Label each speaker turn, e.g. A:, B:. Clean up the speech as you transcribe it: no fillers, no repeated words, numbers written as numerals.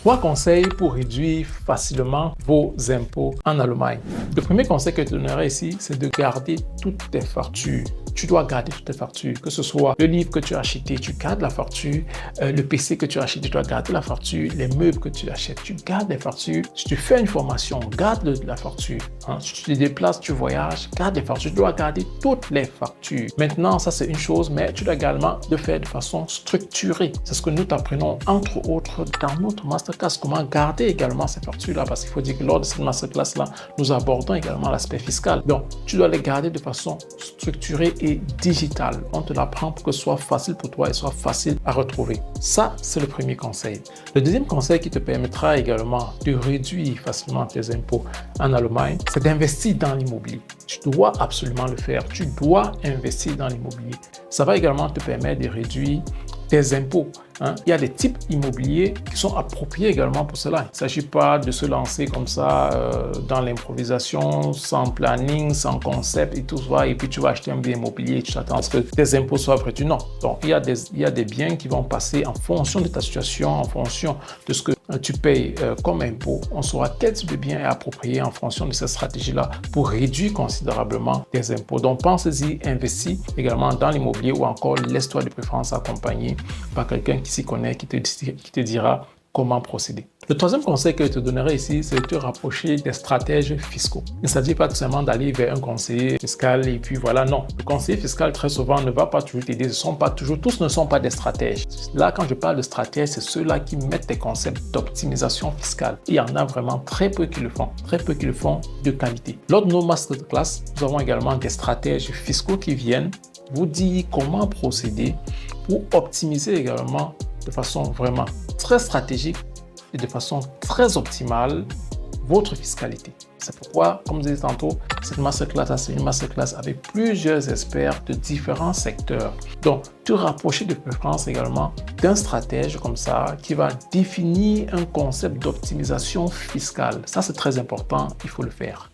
A: 3 conseils pour réduire facilement vos impôts en Allemagne. Le premier conseil que je te donnerai ici, c'est de garder toutes tes factures. Tu dois garder toutes tes factures, que ce soit le livre que tu as acheté, tu gardes la facture, le PC que tu as acheté, tu dois garder la facture, les meubles que tu achètes, tu gardes les factures. Si tu fais une formation, garde la facture. Si tu te déplaces, tu voyages, garde les factures. Tu dois garder toutes les factures. Maintenant, ça c'est une chose, mais tu dois également le faire de façon structurée. C'est ce que nous t'apprenons, entre autres, dans notre masterclass, comment garder également ces factures-là, parce qu'il faut dire que lors de cette masterclass-là, nous abordons également l'aspect fiscal. Donc, tu dois les garder de façon structurée et digitale. On te l'apprend pour que ce soit facile pour toi et soit facile à retrouver. Ça, c'est le premier conseil. Le deuxième conseil qui te permettra également de réduire facilement tes impôts en Allemagne, c'est d'investir dans l'immobilier. Tu dois absolument le faire. Tu dois investir dans l'immobilier. Ça va également te permettre de réduire tes impôts. Il y a des types immobiliers qui sont appropriés également pour cela. Il ne s'agit pas de se lancer comme ça dans l'improvisation, sans planning, sans concept et tout ça, et puis tu vas acheter un bien immobilier et tu t'attends à ce que tes impôts soient réduits. Non. Donc, il y a des biens qui vont passer en fonction de ta situation, en fonction de ce que tu payes comme impôt. On saura quel type de bien est approprié en fonction de cette stratégie-là pour réduire considérablement tes impôts. Donc, pense-y, investis également dans l'immobilier ou encore laisse-toi de préférence accompagner par quelqu'un qui s'y connaît, qui te dira comment procéder. Le troisième conseil que je te donnerai ici, c'est de te rapprocher des stratèges fiscaux. Il ne s'agit pas tout simplement d'aller vers un conseiller fiscal et puis voilà, non. Le conseiller fiscal, très souvent, ne va pas toujours t'aider. Tous ne sont pas des stratèges. Là, quand je parle de stratèges, c'est ceux-là qui mettent des concepts d'optimisation fiscale. Il y en a vraiment très peu qui le font. Très peu qui le font de qualité. Lors de nos masterclass, nous avons également des stratèges fiscaux qui viennent vous dire comment procéder pour optimiser également de façon vraiment très stratégique et de façon très optimale votre fiscalité. C'est pourquoi, comme je disais tantôt, cette masterclass, c'est une masterclass avec plusieurs experts de différents secteurs. Donc, te rapprocher de préférence également d'un stratège comme ça qui va définir un concept d'optimisation fiscale. Ça, c'est très important, il faut le faire.